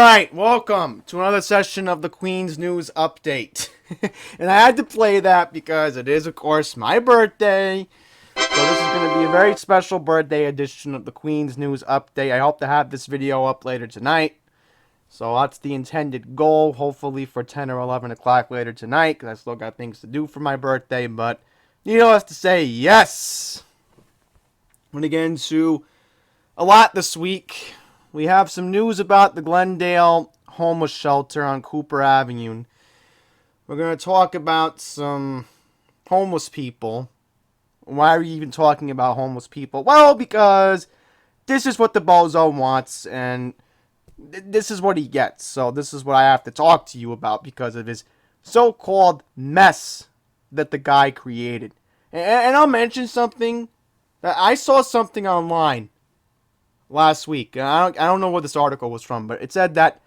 Alright, welcome to another session of the Queen's News Update. And I had to play that because it is, of course, my birthday. So this is going to be a very special birthday edition of the Queen's News Update. I hope to have this video up later tonight. So that's the intended goal, hopefully for 10 or 11 o'clock later tonight, because I still got things to do for my birthday. But needless to say, yes! I'm going to get into a lot this week. We have some news about the Glendale homeless shelter on Cooper Avenue. We're going to talk about some homeless people. Why are we even talking about homeless people? Well, because this is what the bozo wants, and this is what he gets. So this is what I have to talk to you about because of his so-called mess that the guy created. And I'll mention something that I saw something online last week. I don't know what this article was from, but it said that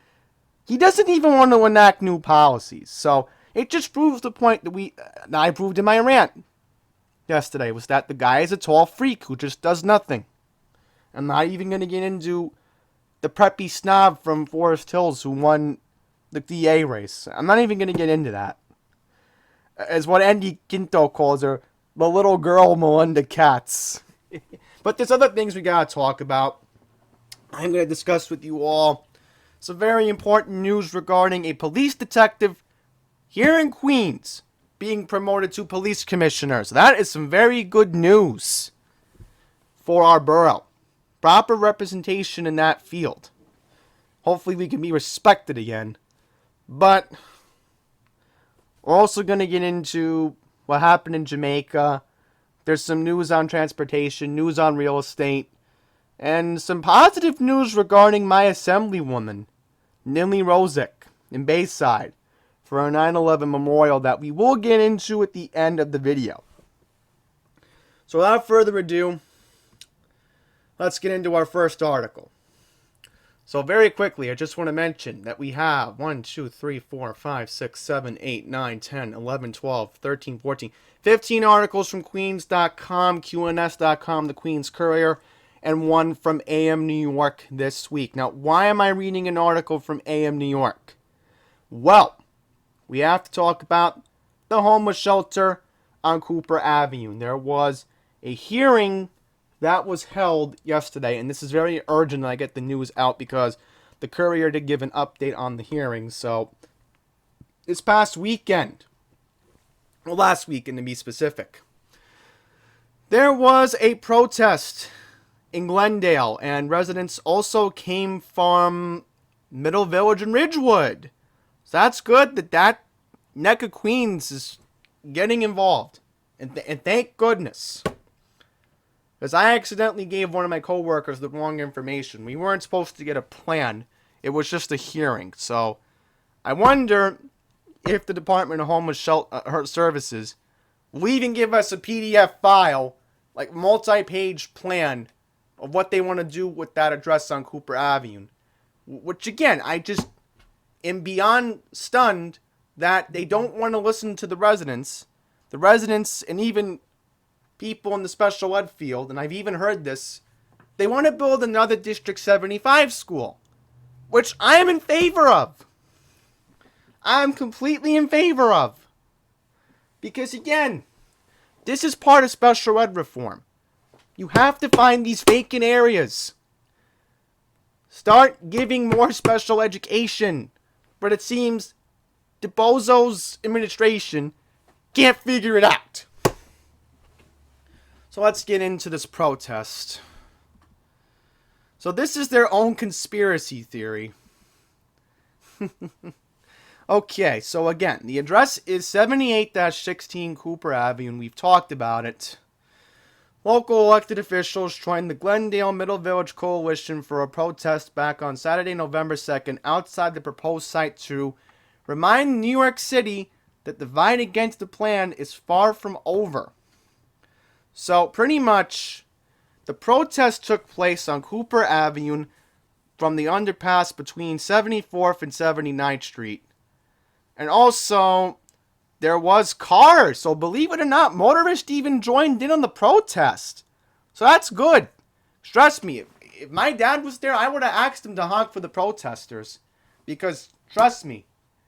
he doesn't even want to enact new policies. So it just proves the point that I proved in my rant yesterday, was that the guy is a tall freak who just does nothing. I'm not even going to get into the preppy snob from Forest Hills who won the DA race. I'm not even going to get into that. As what Andy Quinto calls her, the little girl Melinda Katz. But there's other things we got to talk about. I'm going to discuss with you all some very important news regarding a police detective here in Queens being promoted to police commissioner. So that is some very good news for our borough. Proper representation in that field. Hopefully we can be respected again. But we're also going to get into what happened in Jamaica. There's some news on transportation, news on real estate, and some positive news regarding my Assemblywoman, ONeill Rosic, in Bayside, for our 9/11 memorial that we will get into at the end of the video. So without further ado, let's get into our first article. So very quickly, I just want to mention that we have 1, 2, 3, 4, 5, 6, 7, 8, 9, 10, 11, 12, 13, 14, 15 articles from Queens.com, QNS.com, the Queens Courier, and one from AM New York this week. Now, why am I reading an article from AM New York? Well, we have to talk about the homeless shelter on Cooper Avenue. There was a hearing that was held yesterday, and this is very urgent that I get the news out because the Courier did give an update on the hearing. So, this past weekend, well, last weekend to be specific, there was a protest in Glendale, and residents also came from Middle Village and Ridgewood. So that's good that neck of Queens is getting involved, and thank goodness. Because I accidentally gave one of my coworkers the wrong information. We weren't supposed to get a plan. It was just a hearing. So I wonder if the Department of Homeless Services will even give us a PDF file, like multi-page plan of what they want to do with that address on Cooper Avenue. Which again, I just am beyond stunned that they don't want to listen to the residents. The residents and even people in the special ed field, and I've even heard this, they want to build another District 75 school, which I'm in favor of. I'm completely in favor of. Because again, this is part of special ed reform. You have to find these vacant areas. Start giving more special education. But it seems the bozo's administration can't figure it out. So let's get into this protest. So this is their own conspiracy theory. Okay, so again, the address is 78-16 Cooper Avenue, and we've talked about it. Local elected officials joined the Glendale Middle Village Coalition for a protest back on Saturday, November 2nd, outside the proposed site to remind New York City that the fight against the plan is far from over. So, pretty much, the protest took place on Cooper Avenue from the underpass between 74th and 79th Street. And also, there was cars. So, believe it or not, motorists even joined in on the protest. So, that's good. Trust me, if my dad was there, I would have asked him to honk for the protesters. Because, trust me,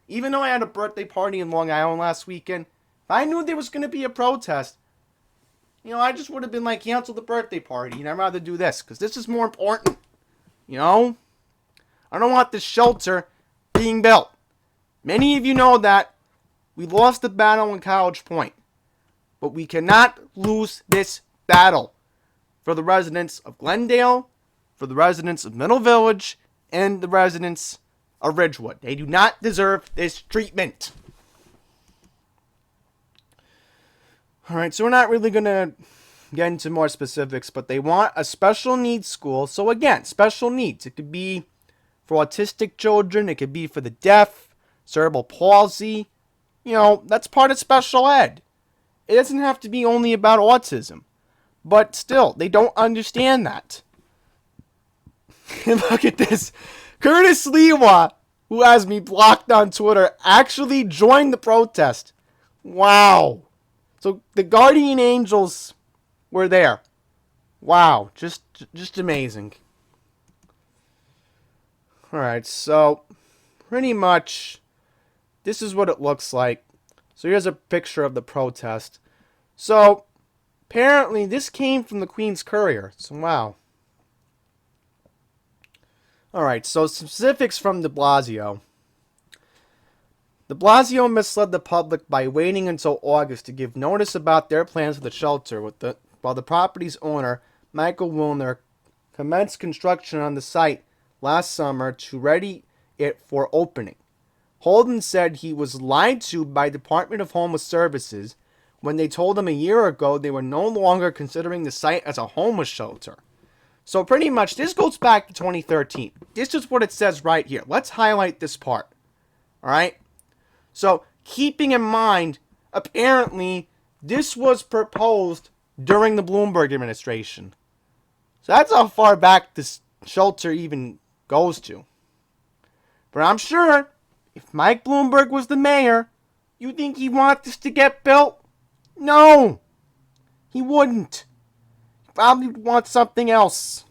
even though I had a birthday party in Long Island last weekend, if I knew there was going to be a protest, I just would have been like, cancel the birthday party. And I'd rather do this, because this is more important. I don't want this shelter being built. Many of you know that we lost the battle in College Point. But we cannot lose this battle for the residents of Glendale, for the residents of Middle Village, and the residents of Ridgewood. They do not deserve this treatment. Alright, so we're not really going to get into more specifics, but they want a special needs school. So again, special needs. It could be for autistic children. It could be for the deaf, cerebral palsy. That's part of special ed. It doesn't have to be only about autism. But still, they don't understand that. And look at this. Curtis Lewa, who has me blocked on Twitter, actually joined the protest. Wow. So the guardian angels were there. Wow. Just amazing. Alright, so pretty much this is what it looks like. So here's a picture of the protest. So apparently this came from the Queen's Courier. So wow. Alright, so specifics from de Blasio. De Blasio misled the public by waiting until August to give notice about their plans for the shelter while the property's owner, Michael Wilner, commenced construction on the site last summer to ready it for opening. Holden said he was lied to by Department of Homeless Services when they told him a year ago they were no longer considering the site as a homeless shelter. So pretty much this goes back to 2013. This is what it says right here. Let's highlight this part. Alright? So keeping in mind, apparently this was proposed during the Bloomberg administration. So that's how far back this shelter even goes to. But I'm sure if Mike Bloomberg was the mayor, you think he'd want this to get built? No! He wouldn't. He probably would want something else.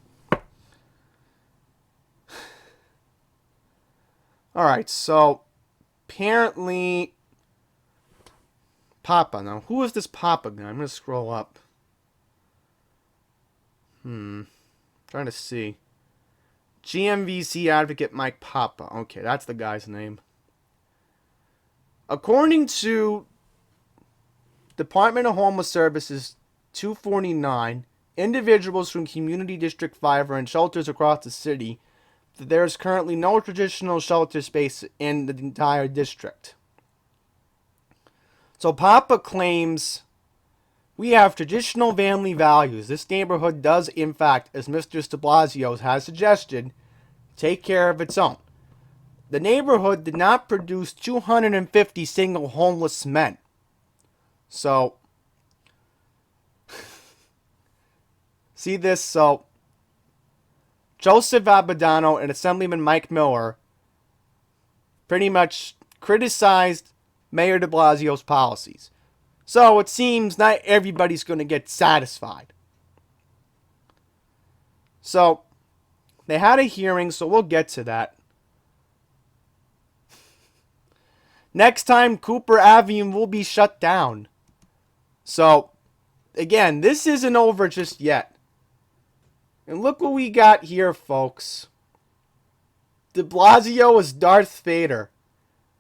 Alright, so apparently Papa. Now, who is this Papa guy? I'm going to scroll up. Trying to see. GMVC advocate Mike Papa. Okay, that's the guy's name. According to Department of Homeless Services 249, individuals from Community District 5 are in shelters across the city. There is currently no traditional shelter space in the entire district. So Papa claims we have traditional family values. This neighborhood does, in fact, as Mr. de Blasio has suggested, take care of its own. The neighborhood did not produce 250 single homeless men. So, see this? So, Joseph Abadano and Assemblyman Mike Miller pretty much criticized Mayor de Blasio's policies. So, it seems not everybody's going to get satisfied. So, they had a hearing, so we'll get to that. Next time, Cooper Avenue will be shut down. So, again, this isn't over just yet. And look what we got here, folks. De Blasio is Darth Vader.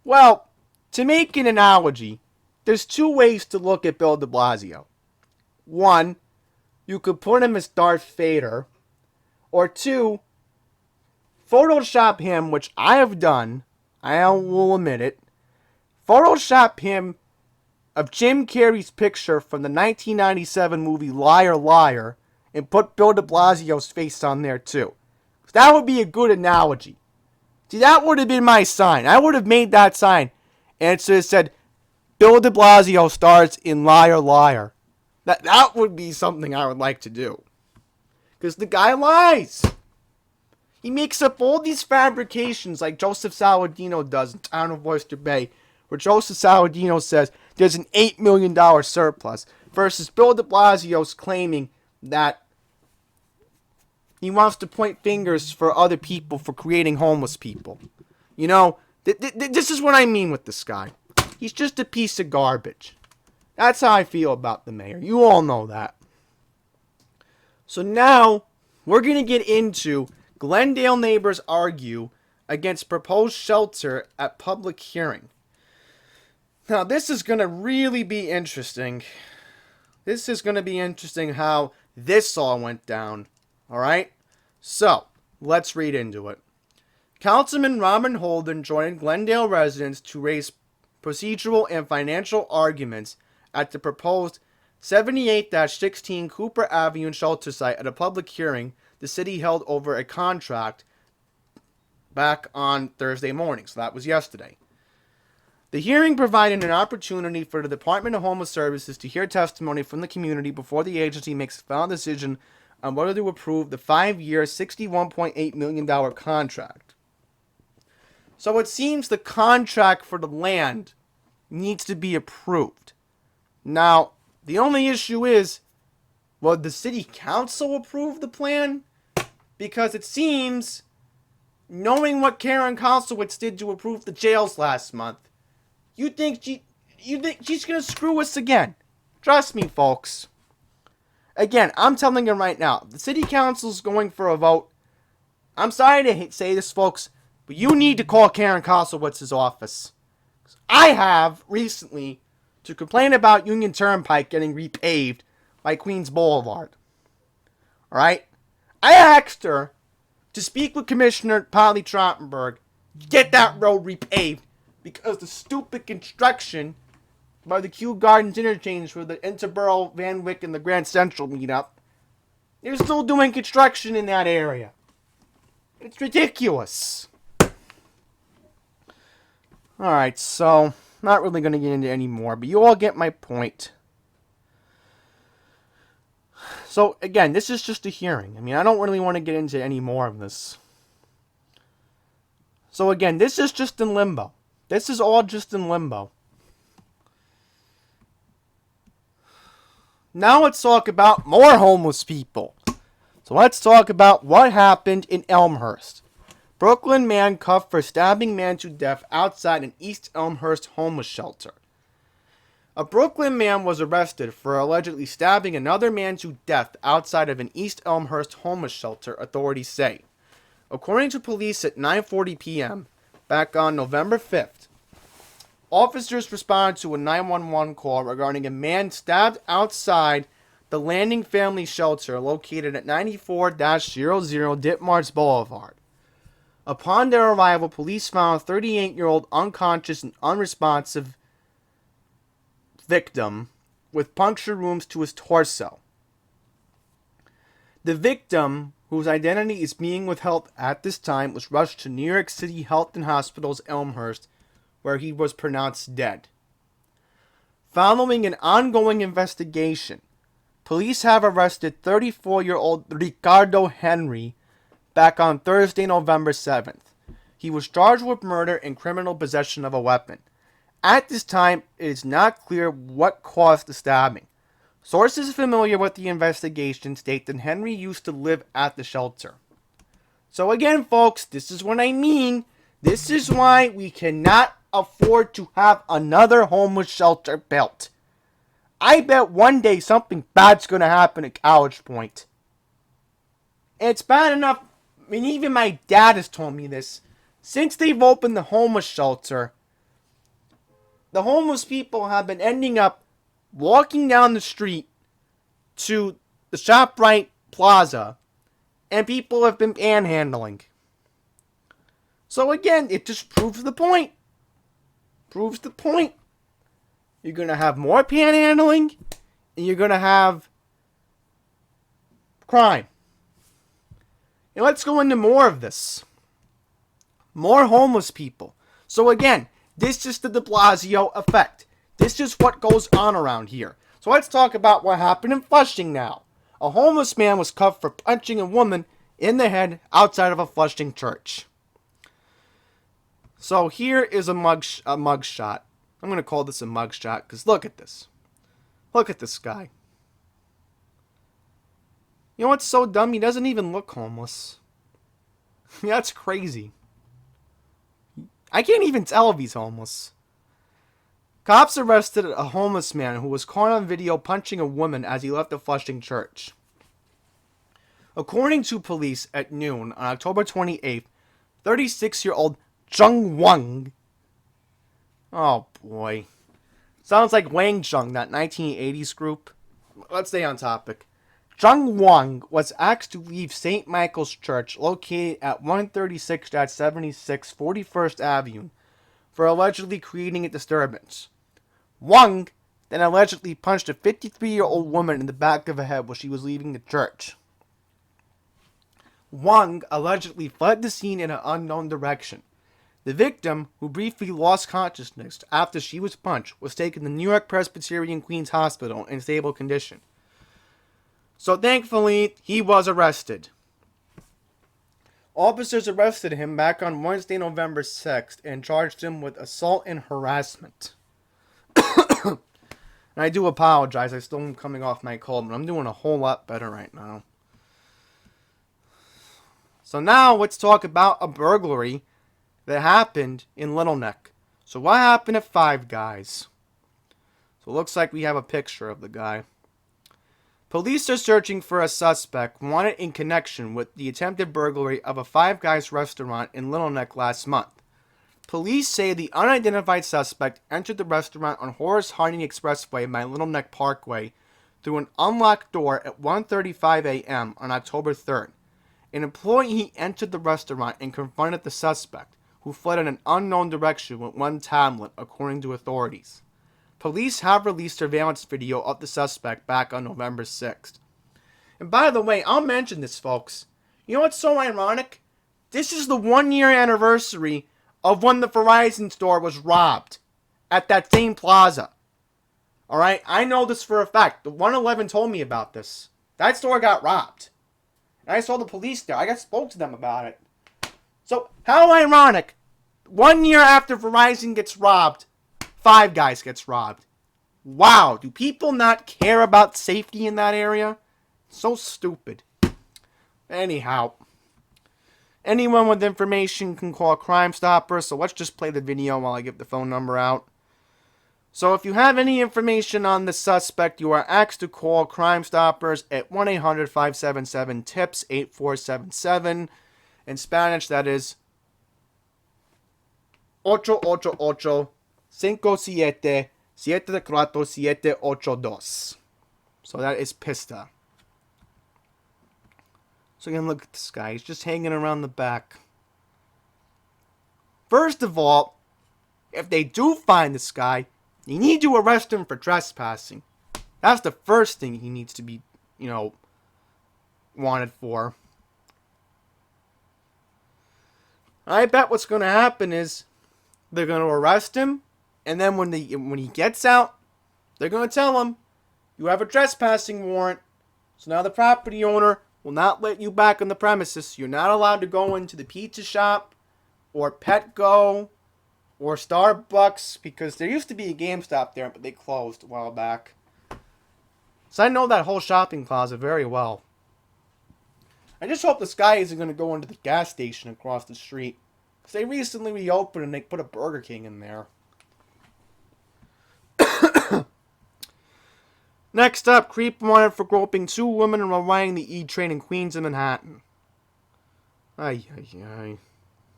Well, to make an analogy, there's two ways to look at Bill de Blasio. One, you could put him as Darth Vader. Or two, Photoshop him, which I have done. I will admit it. Photoshop him of Jim Carrey's picture from the 1997 movie Liar Liar and put Bill de Blasio's face on there too. That would be a good analogy. See, that would have been my sign. I would have made that sign and it should have said, Bill de Blasio stars in Liar Liar. That would be something I would like to do. Because the guy lies. He makes up all these fabrications like Joseph Saladino does in Town of Oyster Bay, where Joseph Saladino says there's an $8 million surplus, versus Bill de Blasio's claiming that he wants to point fingers for other people for creating homeless people. You know, this is what I mean with this guy. He's just a piece of garbage. That's how I feel about the mayor. You all know that. So now, we're going to get into Glendale neighbors argue against proposed shelter at public hearing. Now, this is going to really be interesting. This is going to be interesting how this all went down. Alright? So, let's read into it. Councilman Robin Holden joined Glendale residents to raise procedural and financial arguments at the proposed 78-16 Cooper Avenue shelter site at a public hearing the city held over a contract back on Thursday morning. So that was yesterday. The hearing provided an opportunity for the Department of Homeless Services to hear testimony from the community before the agency makes a final decision on whether to approve the 5-year, $61.8 million contract. So it seems the contract for the land needs to be approved. Now, the only issue is, will the city council approve the plan? Because it seems, knowing what Karen Koslowitz did to approve the jails last month, you think she's going to screw us again. Trust me, folks. Again, I'm telling you right now, the city council's going for a vote. I'm sorry to say this, folks, but you need to call Karen Koslowitz's office. I have recently to complain about Union Turnpike getting repaved by Queens Boulevard. Alright? I asked her to speak with Commissioner Polly Trottenberg to get that road repaved because the stupid construction by the Kew Gardens interchange for the Interborough, Van Wyck, and the Grand Central meetup, they're still doing construction in that area. It's ridiculous. Alright, so not really going to get into any more, but you all get my point. So, again, this is just a hearing. I mean, I don't really want to get into any more of this. So, again, this is just in limbo. This is all just in limbo. Now let's talk about more homeless people. So let's talk about what happened in Elmhurst. Brooklyn man cuffed for stabbing man to death outside an East Elmhurst homeless shelter. A Brooklyn man was arrested for allegedly stabbing another man to death outside of an East Elmhurst homeless shelter, authorities say. According to police at 9:40 p.m., back on November 5th, officers responded to a 911 call regarding a man stabbed outside the Landing Family Shelter located at 94-00 Ditmars Boulevard. Upon their arrival, police found a 38-year-old unconscious and unresponsive victim with puncture wounds to his torso. The victim, whose identity is being withheld at this time, was rushed to New York City Health and Hospitals Elmhurst, where he was pronounced dead. Following an ongoing investigation, police have arrested 34-year-old Ricardo Henry back on Thursday, November 7th. He was charged with murder and criminal possession of a weapon. At this time, it is not clear what caused the stabbing. Sources familiar with the investigation state that Henry used to live at the shelter. So again, folks, this is what I mean. This is why we cannot afford to have another homeless shelter built. I bet one day something bad's going to happen at College Point. And it's bad enough. I mean, even my dad has told me this. Since they've opened the homeless shelter, the homeless people have been ending up walking down the street to the ShopRite Plaza, and people have been panhandling. So again, it just proves the point. Proves the point. You're going to have more panhandling, and you're going to have crime. And let's go into more of this. More homeless people. So again, this is the de Blasio effect. This is what goes on around here. So let's talk about what happened in Flushing now. A homeless man was cuffed for punching a woman in the head outside of a Flushing church. So here is a mug shot. I'm going to call this a mug shot because look at this. Look at this guy. You know what's so dumb? He doesn't even look homeless. That's crazy. I can't even tell if he's homeless. Cops arrested a homeless man who was caught on video punching a woman as he left a Flushing church. According to police, at noon on October 28th, 36-year-old Zheng Wang. Oh boy. Sounds like Wang Chung, that 1980s group. Let's stay on topic. Zheng Wang was asked to leave St. Michael's Church, located at 136-76 41st Avenue, for allegedly creating a disturbance. Wang then allegedly punched a 53-year-old woman in the back of the head while she was leaving the church. Wang allegedly fled the scene in an unknown direction. The victim, who briefly lost consciousness after she was punched, was taken to New York Presbyterian Queens Hospital in stable condition. So thankfully, he was arrested. Officers arrested him back on Wednesday, November 6th, and charged him with assault and harassment. And I do apologize, I still am coming off my cold, but I'm doing a whole lot better right now. So now let's talk about a burglary that happened in Little Neck. So what happened at Five Guys? So it looks like we have a picture of the guy. Police are searching for a suspect wanted in connection with the attempted burglary of a Five Guys restaurant in Little Neck last month. Police say the unidentified suspect entered the restaurant on Horace Harding Expressway by Little Neck Parkway through an unlocked door at 1:35 a.m. on October 3rd. An employee entered the restaurant and confronted the suspect, who fled in an unknown direction with one tablet, according to authorities. Police have released surveillance video of the suspect back on November 6th. And by the way, I'll mention this, folks. You know what's so ironic? This is the 1-year anniversary of when the Verizon store was robbed at that same plaza. Alright, I know this for a fact. The 111 told me about this. That store got robbed. And I saw the police there. I spoke to them about it. So, how ironic. 1 year after Verizon gets robbed, Five Guys gets robbed. Wow, do people not care about safety in that area? So stupid. Anyhow, anyone with information can call Crime Stoppers, so let's just play the video while I give the phone number out. So if you have any information on the suspect, you are asked to call Crime Stoppers at 1-800-577-TIPS 8477. In Spanish, that is 888-577-74782. So that is Pista. So again, look at this guy. He's just hanging around the back. First of all, if they do find this guy, you need to arrest him for trespassing. That's the first thing he needs to be, wanted for. I bet what's going to happen is they're going to arrest him, and then when he gets out, they're going to tell him, you have a trespassing warrant, so now the property owner will not let you back on the premises. You're not allowed to go into the pizza shop, or Petco, or Starbucks, because there used to be a GameStop there, but they closed a while back. So I know that whole shopping plaza very well. I just hope this guy isn't going to go into the gas station across the street. Because they recently reopened and they put a Burger King in there. Next up, creep wanted for groping 2 women while riding the E train in Queens and Manhattan. Ay, ay, ay.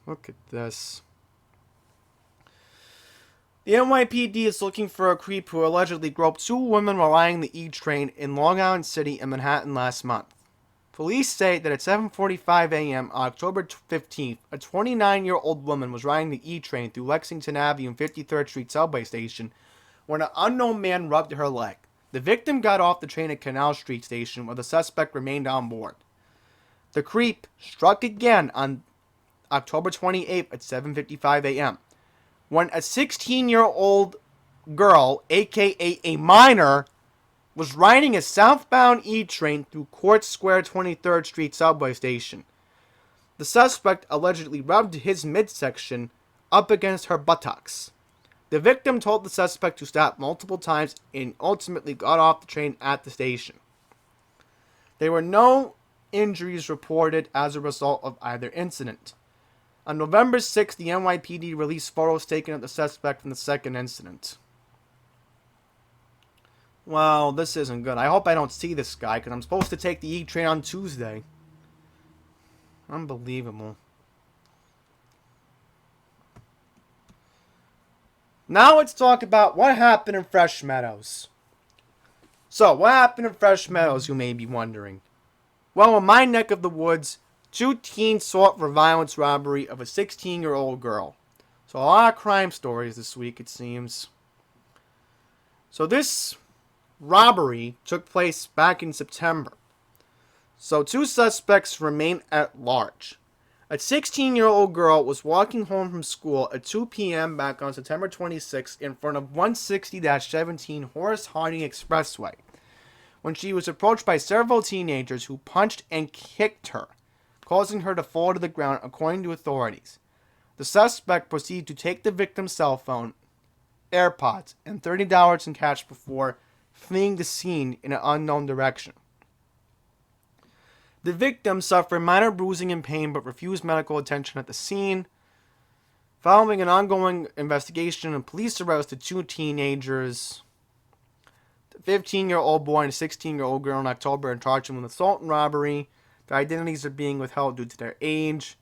Look at this. The NYPD is looking for a creep who allegedly groped 2 women while riding the E train in Long Island City and Manhattan last month. Police say that at 7:45 a.m. on October 15th, a 29-year-old woman was riding the E train through Lexington Avenue and 53rd Street subway station when an unknown man rubbed her leg. The victim got off the train at Canal Street station where the suspect remained on board. The creep struck again on October 28th at 7:55 a.m. when a 16-year-old girl, aka a minor, was riding a southbound E train through Court Square 23rd Street subway station. The suspect allegedly rubbed his midsection up against her buttocks. The victim told the suspect to stop multiple times and ultimately got off the train at the station. There were no injuries reported as a result of either incident. On November 6th, the NYPD released photos taken of the suspect from the second incident. Well, this isn't good. I hope I don't see this guy, because I'm supposed to take the E-train on Tuesday. Unbelievable. Now let's talk about what happened in Fresh Meadows. So, what happened in Fresh Meadows, you may be wondering? Well, in my neck of the woods, 2 teens sought for violence robbery of a 16-year-old girl. So, a lot of crime stories this week, it seems. So, this robbery took place back in September. So 2 suspects remain at large. A 16-year-old girl was walking home from school at 2 p.m. back on September 26th in front of 160-17 Horace Harding Expressway when she was approached by several teenagers who punched and kicked her, causing her to fall to the ground, according to authorities. The suspect proceeded to take the victim's cell phone, AirPods, and $30 in cash before fleeing the scene in an unknown direction. The victim suffered minor bruising and pain but refused medical attention at the scene. Following an ongoing investigation, and police arrested 2 teenagers, the 15-year-old boy and a 16-year-old girl, in October and charged them with assault and robbery. Their identities are being withheld due to their age.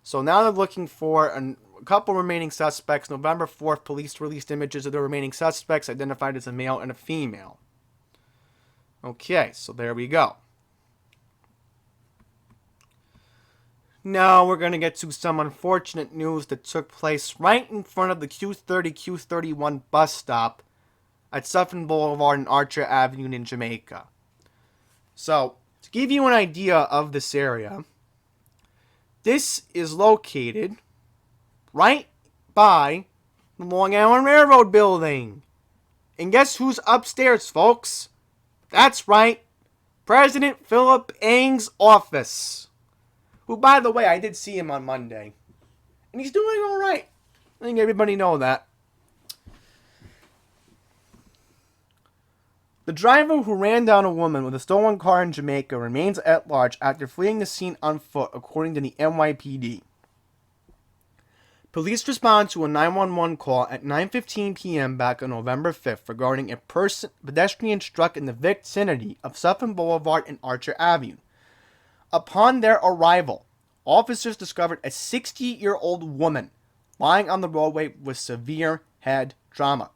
So now they're looking for a couple remaining suspects. November 4th, police released images of the remaining suspects, identified as a male and a female. Okay, so there we go. Now we're going to get to some unfortunate news that took place right in front of the Q30, Q31 bus stop at Suffern Boulevard and Archer Avenue in Jamaica. So, to give you an idea of this area, this is located right by the Long Island Railroad building. And guess who's upstairs, folks? That's right, President Philip Ang's office. Who, by the way, I did see him on Monday. And he's doing alright. I think everybody knows that. The driver who ran down a woman with a stolen car in Jamaica remains at large after fleeing the scene on foot, according to the NYPD. Police responded to a 911 call at 9:15 p.m. back on November 5th regarding a pedestrian struck in the vicinity of Suffern Boulevard and Archer Avenue. Upon their arrival, officers discovered a 60-year-old woman lying on the roadway with severe head trauma.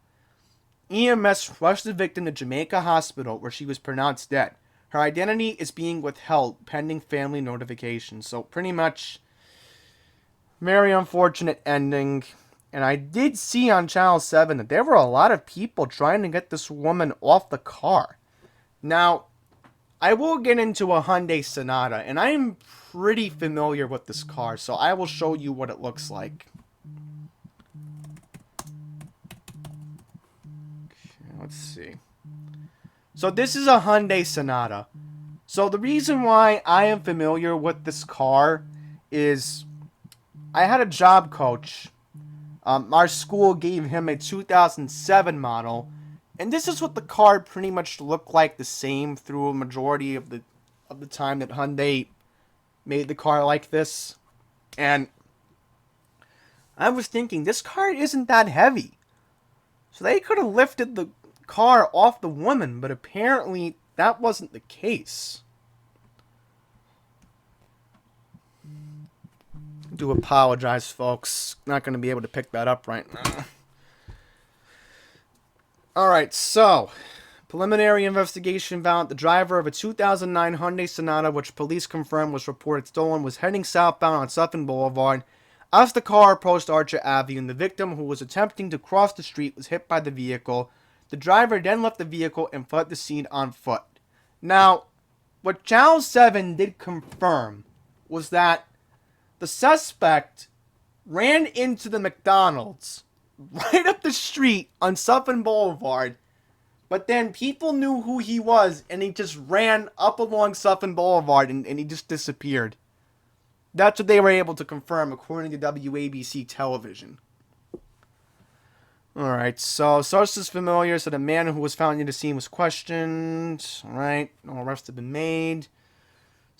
EMS rushed the victim to Jamaica Hospital, where she was pronounced dead. Her identity is being withheld pending family notification. So pretty much very unfortunate ending. And I did see on Channel 7 that there were a lot of people trying to get this woman off the car. Now, I will get into a Hyundai Sonata, and I am pretty familiar with this car, so I will show you what it looks like. Okay, let's see. So this is a Hyundai Sonata. So the reason why I am familiar with this car is I had a job coach. Our school gave him a 2007 model. And this is what the car pretty much looked like, the same through a majority of the time that Hyundai made the car like this. And I was thinking, this car isn't that heavy. So they could have lifted the car off the woman, but apparently that wasn't the case. I do apologize, folks. Not going to be able to pick that up right now. Alright, so, preliminary investigation found the driver of a 2009 Hyundai Sonata, which police confirmed was reported stolen, was heading southbound on Suffern Boulevard. As the car approached Archer Avenue, the victim, who was attempting to cross the street, was hit by the vehicle. The driver then left the vehicle and fled the scene on foot. Now, what Channel 7 did confirm was that the suspect ran into the McDonald's right up the street on Suffern Boulevard, but then people knew who he was, and he just ran up along Suffern Boulevard, and he just disappeared. That's what they were able to confirm, according to WABC television. Alright, so sources familiar said a man who was found near the scene was questioned. Alright, no arrests have been made.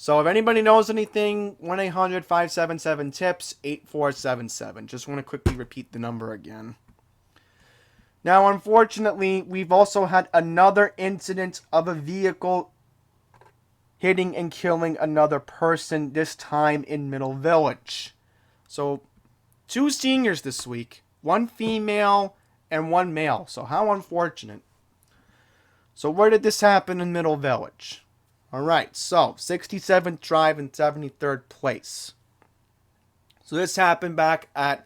So if anybody knows anything, 1-800-577-TIPS, 8477. Just want to quickly repeat the number again. Now, unfortunately, we've also had another incident of a vehicle hitting and killing another person, this time in Middle Village. So, 2 seniors this week, 1 female and 1 male. So how unfortunate. So where did this happen in Middle Village? Alright, so 67th Drive and 73rd Place. So this happened back at...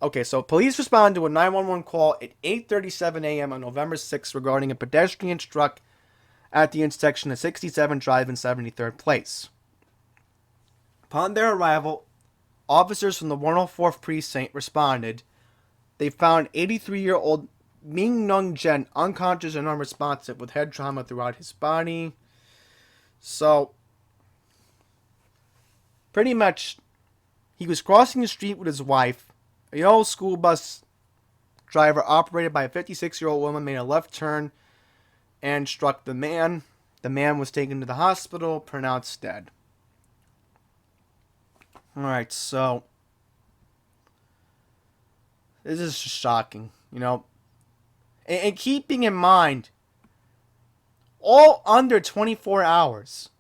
Okay, so police responded to a 911 call at 8:37 a.m. on November 6th regarding a pedestrian struck at the intersection of 67th Drive and 73rd Place. Upon their arrival, officers from the 104th Precinct responded. They found 83-year-old Ming Nung Jen unconscious and unresponsive with head trauma throughout his body. So, pretty much, he was crossing the street with his wife. A old school bus driver operated by a 56-year-old woman made a left turn and struck the man. The man was taken to the hospital, pronounced dead. Alright, so this is just shocking, you know. And keeping in mind, all under 24 hours.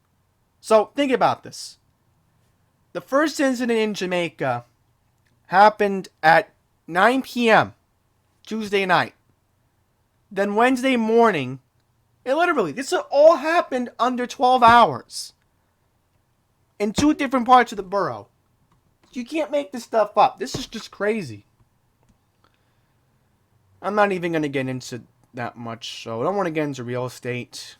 So, think about this. The first incident in Jamaica happened at 9 p.m. Tuesday night. Then Wednesday morning, this all happened under 12 hours. In 2 different parts of the borough. You can't make this stuff up. This is just crazy. I'm not even going to get into that much, so I don't want to get into real estate.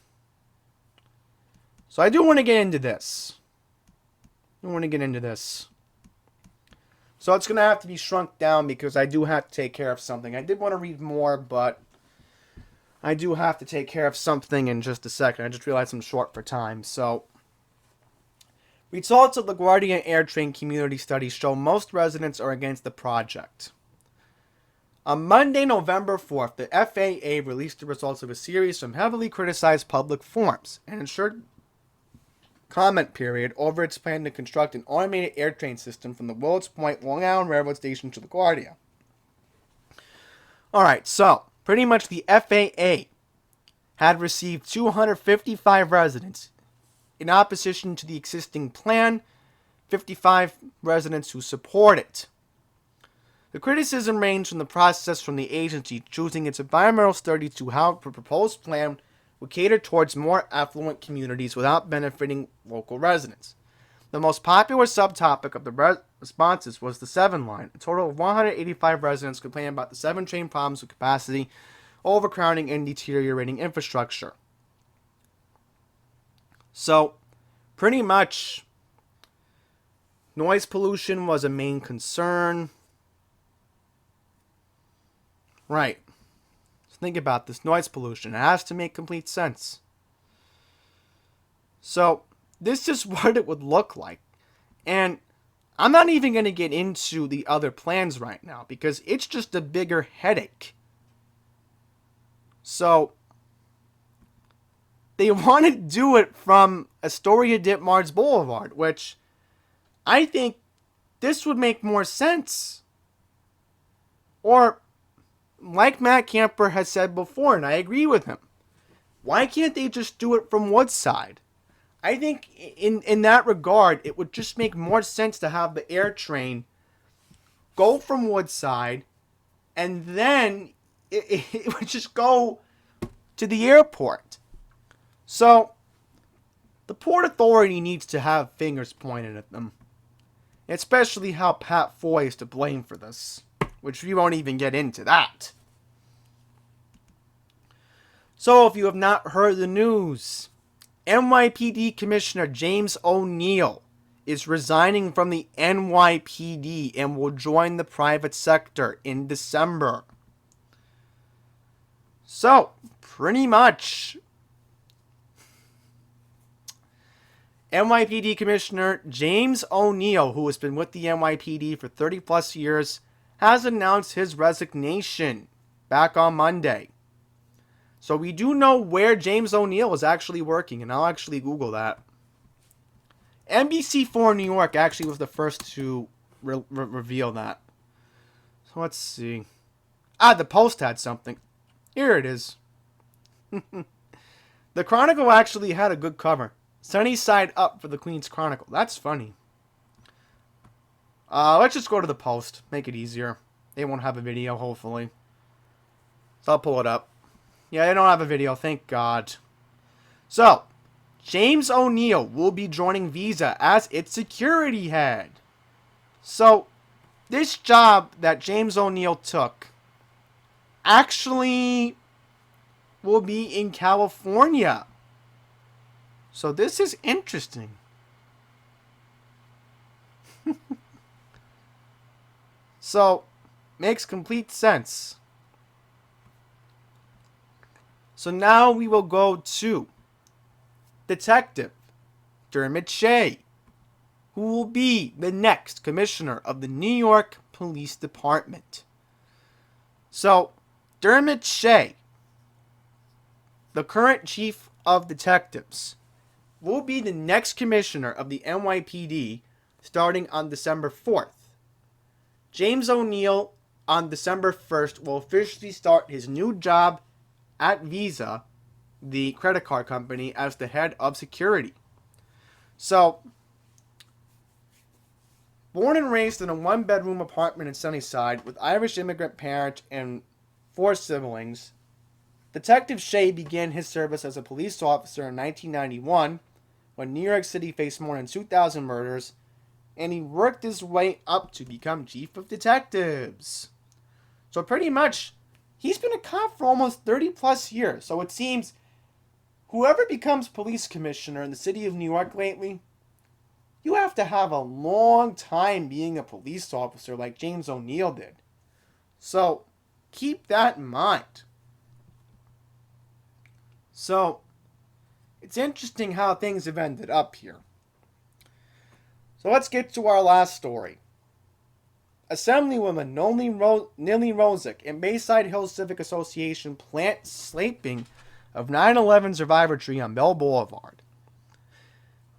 So I do want to get into this. So it's going to have to be shrunk down because I do have to take care of something. I did want to read more, but I do have to take care of something in just a second. I just realized I'm short for time, so... Results of LaGuardia AirTrain community study show most residents are against the project. On Monday, November 4th, the FAA released the results of a series of heavily criticized public forums and ensured comment period over its plan to construct an automated air train system from the Willows Point Long Island Railroad Station to LaGuardia. Alright, so, pretty much the FAA had received 255 residents in opposition to the existing plan, 55 residents who support it. The criticism ranged from the process from the agency choosing its environmental study to how the proposed plan would cater towards more affluent communities without benefiting local residents. The most popular subtopic of the responses was the 7 line. A total of 185 residents complained about the 7 train problems with capacity, overcrowding, and deteriorating infrastructure. So, pretty much, noise pollution was a main concern. Right. So think about this noise pollution. It has to make complete sense. So, this is what it would look like. And I'm not even going to get into the other plans right now because it's just a bigger headache. So, they want to do it from Astoria Ditmars Boulevard, which I think this would make more sense. Or, like Matt Camper has said before, and I agree with him, why can't they just do it from Woodside? I think in that regard, it would just make more sense to have the air train go from Woodside, and then it would just go to the airport. So, the Port Authority needs to have fingers pointed at them. Especially how Pat Foy is to blame for this. Which we won't even get into that. So, if you have not heard the news, NYPD Commissioner James ONeill is resigning from the NYPD and will join the private sector in December. So, pretty much, NYPD Commissioner James ONeill, who has been with the NYPD for 30 plus years, has announced his resignation back on Monday. So we do know where James ONeill is actually working, and I'll actually Google that. NBC4 New York actually was the first to reveal that. So let's see. The Post had something. Here it is. The Chronicle actually had a good cover. Sunny side up for the Queen's Chronicle. That's funny. Let's just go to the Post. Make it easier. They won't have a video, hopefully. So I'll pull it up. Yeah, they don't have a video, thank God. So, James ONeill will be joining Visa as its security head. So, this job that James ONeill took actually will be in California. So this is interesting. So, makes complete sense. So now we will go to Detective Dermot Shay, who will be the next commissioner of the New York Police Department. So, Dermot Shay, the current chief of detectives, will be the next commissioner of the NYPD starting on December 4th. James ONeill, on December 1st, will officially start his new job at Visa, the credit card company, as the head of security. So, born and raised in a one-bedroom apartment in Sunnyside with Irish immigrant parents and 4 siblings, Detective Shay began his service as a police officer in 1991 when New York City faced more than 2,000 murders, and he worked his way up to become chief of detectives. So pretty much, he's been a cop for almost 30 plus years. So it seems whoever becomes police commissioner in the city of New York lately, you have to have a long time being a police officer like James ONeill did. So keep that in mind. So it's interesting how things have ended up here. So let's get to our last story. Assemblywoman ONeill Rosic and Bayside Hills Civic Association plant slaping of 9/11 survivor tree on Bell Boulevard.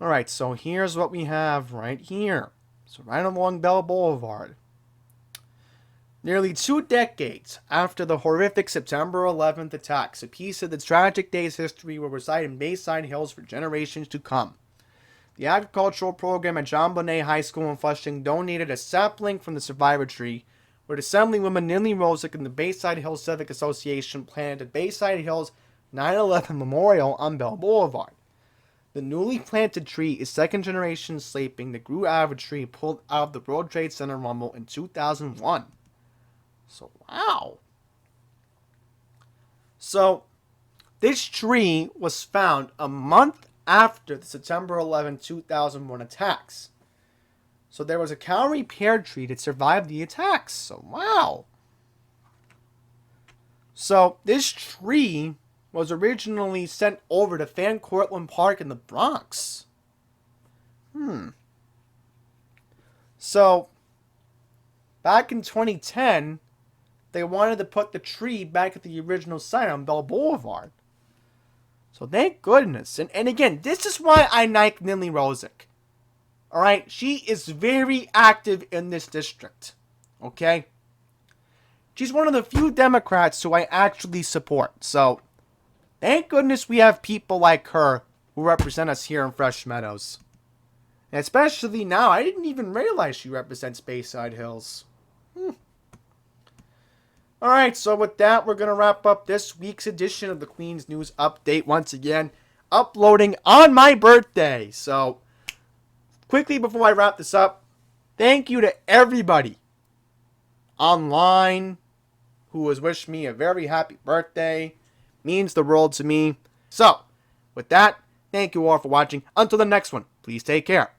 Alright, so here's what we have right here. So right along Bell Boulevard. Nearly 2 decades after the horrific September 11th attacks, a piece of the tragic day's history will reside in Bayside Hills for generations to come. The agricultural program at John Bonet High School in Flushing donated a sapling from the survivor tree, where Assemblywoman ONeill Rosic and the Bayside Hills Civic Association planted a Bayside Hills 9/11 memorial on Bell Boulevard. The newly planted tree is second-generation slaping that grew out of a tree pulled out of the World Trade Center rumble in 2001. So, wow. So, this tree was found a month after the September 11, 2001 attacks. So there was a Calvary pear tree that survived the attacks. So, wow. So, this tree was originally sent over to Van Cortlandt Park in the Bronx. So, back in 2010, they wanted to put the tree back at the original site on Bell Boulevard. So thank goodness. And again, this is why I like ONeill Rosic. Alright? She is very active in this district. Okay? She's one of the few Democrats who I actually support. So, thank goodness we have people like her who represent us here in Fresh Meadows. And especially now, I didn't even realize she represents Bayside Hills. Alright, so with that, we're going to wrap up this week's edition of the Queen's News Update. Once again, uploading on my birthday. So, quickly before I wrap this up, thank you to everybody online who has wished me a very happy birthday. Means the world to me. So, with that, thank you all for watching. Until the next one, please take care.